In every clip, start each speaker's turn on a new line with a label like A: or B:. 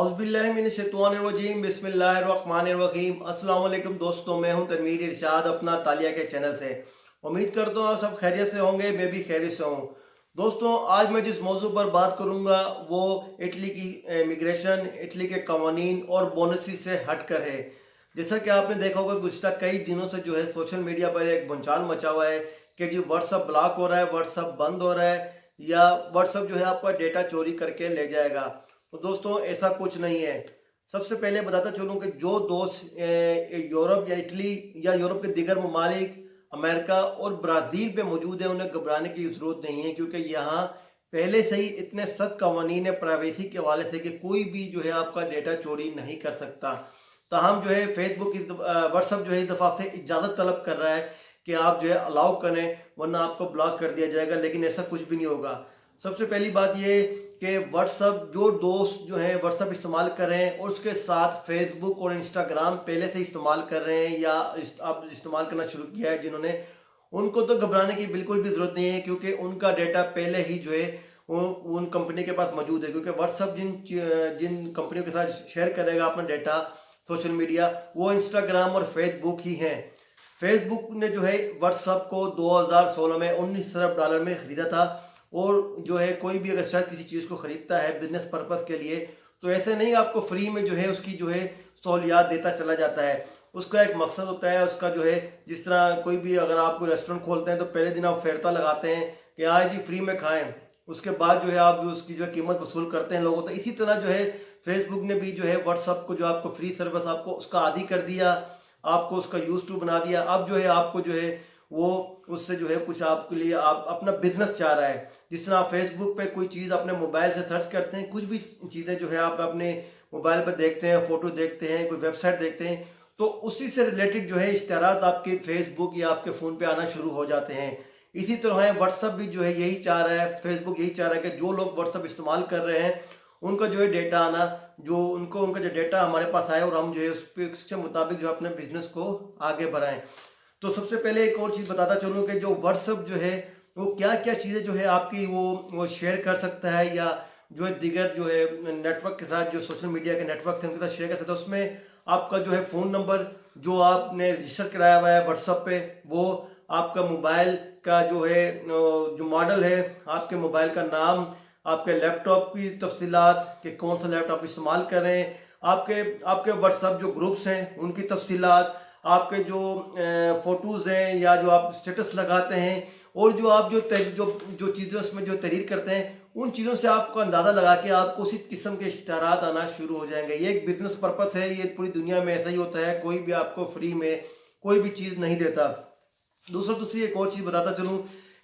A: औज़ुबिल्लाहिमिनश्शैतानिर्रजीम बिस्मिल्लाहिर्रहमानिर्रहीम। अस्सलाम वालेकुम दोस्तों, मैं हूं तनवीर इरशाद अपना तालिया के चैनल से। उम्मीद करता हूं आप सब खैरियत से होंगे, मैं भी खैरियत से हूं। दोस्तों, आज मैं जिस मौजू पर बात करूंगा वो इटली की इमिग्रेशन, इटली के कवानीन और बोनसी से हट कर है। जैसा कि आपने देखा होगा, गुज़श्ता कई दिनों से जो है सोशल मीडिया पर एक भंचाल मचा हुआ है कि जी व्हाट्सअप ब्लॉक हो रहा है, व्हाट्सअप बंद हो रहा है, या व्हाट्सअप जो है आपका डेटा चोरी करके ले जाएगा। तो दोस्तों, ऐसा कुछ नहीं है। सबसे पहले बताता चलूँ कि जो दोस्त यूरोप या इटली या यूरोप के दीगर ममालिक, अमेरिका और ब्राज़ील पे मौजूद है, उन्हें घबराने की ज़रूरत नहीं है, क्योंकि यहाँ पहले से ही इतने सख्त कवानीन है प्राइवेसी के हवाले से कि कोई भी जो है आपका डेटा चोरी नहीं कर सकता। ताहम जो है फेसबुक व्हाट्सअप जो है इस दफ़ा आपसे इजाज़त तलब कर रहा है कि आप जो है अलाउ करें, वरना आपको ब्लॉक कर दिया जाएगा, लेकिन ऐसा कुछ भी नहीं होगा। सबसे पहली बात ये कि व्हाट्सअप, जो दोस्त जो हैं व्हाट्सअप इस्तेमाल कर रहे हैं और उसके साथ फेसबुक और इंस्टाग्राम पहले से इस्तेमाल कर रहे हैं या आप इस्तेमाल करना शुरू किया है जिन्होंने, उनको तो घबराने की बिल्कुल भी ज़रूरत नहीं है, क्योंकि उनका डेटा पहले ही जो है उन कंपनी के पास मौजूद है। क्योंकि व्हाट्सअप जिन कंपनियों के साथ शेयर करेगा अपना डेटा सोशल मीडिया, वो इंस्टाग्राम और फेसबुक ही हैं। फेसबुक ने जो है व्हाट्सअप को 2016 में $19 अरब में ख़रीदा था, और जो है कोई भी अगर शायद किसी चीज़ को ख़रीदता है बिजनेस पर्पस के लिए, तो ऐसे नहीं आपको फ्री में जो है उसकी जो है सहूलियात देता चला जाता है। उसका एक मकसद होता है उसका जो है, जिस तरह कोई भी अगर आप कोई रेस्टोरेंट खोलते हैं तो पहले दिन आप फेरता लगाते हैं कि आज जी फ्री में खाएं, उसके बाद जो है आप उसकी जो कीमत वसूल करते हैं लोगों। तो इसी तरह जो है फेसबुक ने भी जो है व्हाट्सअप को जो आपको फ्री सर्विस आपको उसका आदी कर दिया, आपको उसका यूज टू बना दिया। अब जो है आपको जो है वो उससे जो है कुछ आपके लिए आप अपना बिजनेस चाह रहा है। जिस तरह आप फेसबुक पे कोई चीज़ अपने मोबाइल से सर्च करते हैं, कुछ भी चीज़ें जो है आप अपने मोबाइल पर देखते हैं, फ़ोटो देखते हैं, कोई वेबसाइट देखते हैं, तो उसी से रिलेटेड जो है इश्तिहारात आपके फेसबुक या आपके फ़ोन पे आना शुरू हो जाते हैं। इसी तरह है व्हाट्सअप भी जो है यही चाह रहा है, फेसबुक यही चाह रहा है कि जो लोग व्हाट्सअप इस्तेमाल कर रहे हैं उनका जो है डेटा आना, जो उनका जो डेटा हमारे पास आए और हम जो है उसके मुताबिक जो अपने बिजनेस को आगे बढ़ाएं। तो सबसे पहले एक और चीज़ बताता चलूँ कि जो व्हाट्सअप जो है वो क्या क्या चीज़ें जो है आपकी वो शेयर कर सकता है, या जो है दीगर जो है नेटवर्क के साथ, जो सोशल मीडिया के नेटवर्क से उनके साथ शेयर कर सकता है। उसमें आपका जो है फ़ोन नंबर जो आपने रजिस्टर कराया हुआ है व्हाट्सअप पे, वो आपका मोबाइल का जो है जो मॉडल है, आपके मोबाइल का नाम, आपके लैपटॉप की तफसीलात कि कौन सा लैपटॉप इस्तेमाल कर रहे हैं, आपके व्हाट्सअप जो ग्रुप्स हैं उनकी तफसीलात, आपके जो फ़ोटोज़ हैं या जो आप स्टेटस लगाते हैं, और जो आप जो चीज़ें उसमें जो तहरीर करते हैं, उन चीज़ों से आपको अंदाज़ा लगा के आपको उसी किस्म के इश्तिहारात आना शुरू हो जाएंगे। ये एक बिज़नेस पर्पस है, ये पूरी दुनिया में ऐसा ही होता है, कोई भी आपको फ्री में कोई भी चीज़ नहीं देता। दूसरी एक और चीज़ बताता चलूँ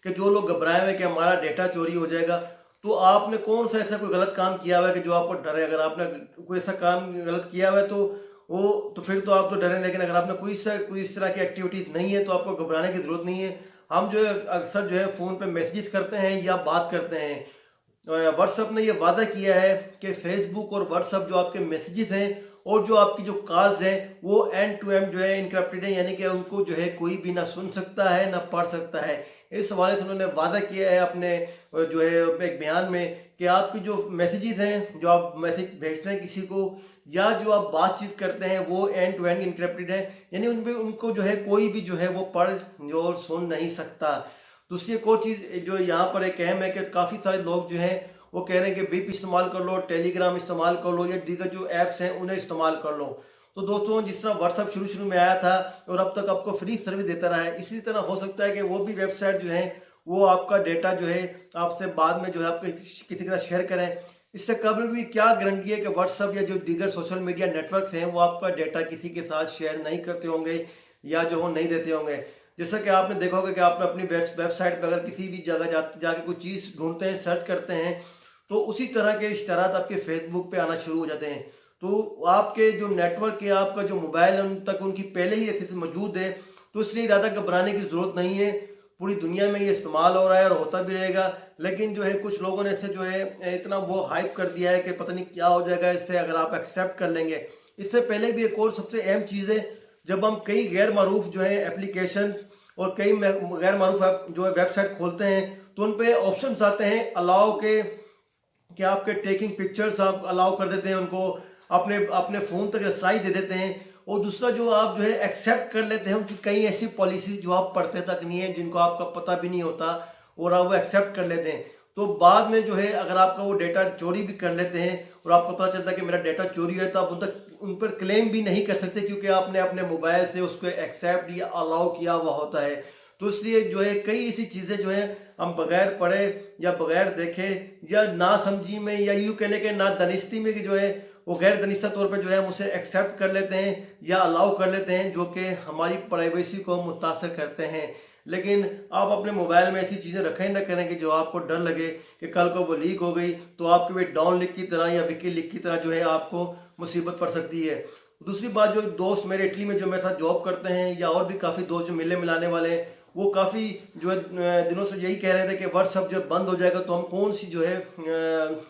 A: कि जो लोग घबराए हुए कि हमारा डेटा चोरी हो जाएगा, तो आपने कौन सा ऐसा कोई गलत काम किया हुआ है कि जो आपको डर है? अगर आपने कोई ऐसा काम गलत किया हुआ है तो फिर तो आप तो डरें, लेकिन अगर आपने कोई इस तरह की एक्टिविटीज़ नहीं है तो आपको घबराने की ज़रूरत नहीं है। हम जो है अक्सर जो है फ़ोन पे मैसेजेस करते हैं या बात करते हैं। व्हाट्सअप ने ये वादा किया है कि फेसबुक और व्हाट्सअप जो आपके मैसेजेस हैं और जो आपकी जो कॉल्स हैं वो एंड टू एंड जो है इनक्रिप्टेड है, यानी कि उनको जो है कोई भी ना सुन सकता है ना पढ़ सकता है। इस हवाले से उन्होंने वादा किया है अपने जो है एक बयान में कि आपकी जो मैसेजेस हैं, जो आप मैसेज भेजते हैं किसी को या जो आप बातचीत करते हैं, वो एंड टू एंड इनक्रिप्टेड है, यानी उनमें उनको जो है कोई भी जो है वो पढ़ और सुन नहीं सकता। दूसरी एक और चीज़ जो यहाँ पर एक अहम है कि काफ़ी सारे लोग जो हैं वो कह रहे हैं कि बीप इस्तेमाल कर लो, टेलीग्राम इस्तेमाल कर लो, या दीगर जो ऐप्स हैं उन्हें इस्तेमाल कर लो। तो दोस्तों, जिस तरह व्हाट्सअप शुरू में आया था और अब तक आपको फ्री सर्विस देता रहा है, इसी तरह हो सकता है कि वो भी वेबसाइट जो है वो आपका डेटा जो है आपसे बाद में जो है आपको किसी के साथ शेयर करें। इससे कभी भी क्या गारंटी है कि व्हाट्सअप या जो दीगर सोशल मीडिया नेटवर्क्स हैं वो आपका डेटा किसी के साथ शेयर नहीं करते होंगे या जो हो नहीं देते होंगे। जैसा कि आपने देखा होगा कि आपने अपनी वेबसाइट पर अगर किसी भी जगह जाके कोई चीज़ ढूंढते हैं, सर्च करते हैं, तो उसी तरह के इश्तिहारात आपके फेसबुक पे आना शुरू हो जाते हैं। तो आपके जो नेटवर्क है, आपका जो मोबाइल है, उन तक उनकी पहले ही एक्सेस मौजूद है, तो इसलिए ज़्यादा घबराने की ज़रूरत नहीं है। पूरी दुनिया में ये इस्तेमाल हो रहा है और होता भी रहेगा, लेकिन जो है कुछ लोगों ने इसे जो है इतना वो हाइप कर दिया है कि पता नहीं क्या हो जाएगा इससे अगर आप एक्सेप्ट कर लेंगे। इससे पहले भी एक और सबसे अहम चीज़ है, जब हम कई गैर मारूफ जो है एप्लीकेशंस और कई गैर मारूफ जो है वेबसाइट खोलते हैं, तो उन पे ऑप्शंस आते हैं अलाउ के कि आपके टेकिंग पिक्चर्स आप अलाउ कर देते हैं उनको, अपने अपने फ़ोन तक रसाई दे देते हैं। और दूसरा जो आप जो है एक्सेप्ट कर लेते हैं उनकी कई ऐसी पॉलिसीज़ जो आप पढ़ते तक नहीं है, जिनको आपका पता भी नहीं होता, और आप वो एक्सेप्ट कर लेते हैं। तो बाद में जो है अगर आपका वो डेटा चोरी भी कर लेते हैं और आपको पता चलता है कि मेरा डेटा चोरी हुआ है, तो आप उन पर क्लेम भी नहीं कर सकते, क्योंकि आपने अपने मोबाइल से उसको एक्सेप्ट या अलाउ किया हुआ होता है। तो इसलिए जो है कई ऐसी चीज़ें जो है हम बगैर पढ़े या बगैर देखे या ना समझी में या यूँ कहने के ना दानिस्ती में कि जो है वो गैर दानिस्ता तौर पे जो है हम उसे एक्सेप्ट कर लेते हैं या अलाउ कर लेते हैं, जो कि हमारी प्राइवेसी को मुतासर करते हैं। लेकिन आप अपने मोबाइल में ऐसी चीज़ें रखें ना करें कि जो आपको डर लगे कि कल को वो लीक हो गई तो आपके भी डाउन लीक की तरह या विकी लीक की तरह जो है आपको मुसीबत पड़ सकती है। दूसरी बात, जो दोस्त मेरे इटली में जो मेरे साथ जॉब करते हैं या और भी काफ़ी दोस्त जो मिलने मिलाने वाले हैं, वो काफ़ी जो है दिनों से यही कह रहे थे कि व्हाट्सअप जो बंद हो जाएगा तो हम कौन सी जो है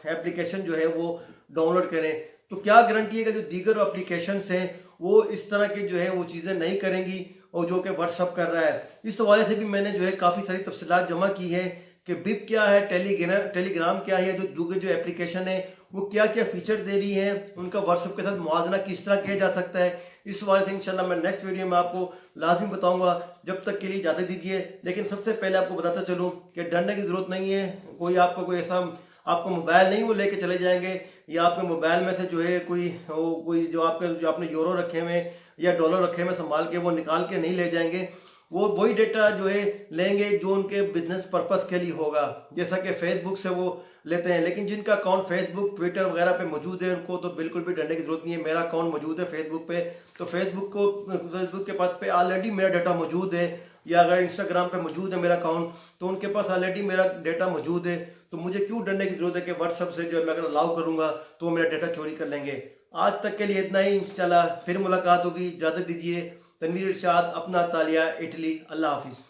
A: एप्लीकेशन जो है वो डाउनलोड करें। तो क्या गारंटी है कि जो दीगर एप्लीकेशंस हैं वो इस तरह की जो है वो चीज़ें नहीं करेंगी और जो कि व्हाट्सअप कर रहा है। इस हवाले से भी मैंने जो है काफ़ी सारी तफसीलात जमा की है कि बिप क्या है, टेलीग्राम क्या है, जो दूसरे जो एप्लीकेशन है वो क्या क्या फीचर दे रही है, उनका व्हाट्सएप के साथ मुआजना किस तरह किया जा सकता है। इस हवाले से इंशाल्लाह मैं नेक्स्ट वीडियो में आपको लाजमी बताऊंगा। जब तक के लिए इजाज़त दीजिए। लेकिन सबसे पहले आपको बताता चलूँ कि डरने की ज़रूरत नहीं है। कोई ऐसा आपको मोबाइल नहीं वो लेके चले जाएंगे, या आपके मोबाइल में से जो है कोई जो आपने यूरो रखे हुए या डॉलर रखे हुए संभाल के वो निकाल के नहीं ले जाएंगे। वो वही डेटा जो है लेंगे जो उनके बिजनेस पर्पस के लिए होगा, जैसा कि फेसबुक से वो लेते हैं। लेकिन जिनका अकाउंट फेसबुक, ट्विटर वगैरह पे मौजूद है, उनको तो बिल्कुल भी डरने की जरूरत नहीं है। मेरा अकाउंट मौजूद है फेसबुक पे, तो फेसबुक के पास पे ऑलरेडी मेरा डाटा मौजूद है, या अगर इंस्टाग्राम पे मौजूद है मेरा अकाउंट तो उनके पास ऑलरेडी मेरा डेटा मौजूद है। तो मुझे क्यों डरने की जरूरत है कि व्हाट्सएप से जो है मैं अगर अलाउ करूँगा तो मेरा डेटा चोरी कर लेंगे। आज तक के लिए इतना ही। इंशाल्लाह फिर मुलाकात होगी। इजाज़त दीजिए। तनवीर इरशाद, अपना तालिया, इटली। अल्लाह हाफिज़।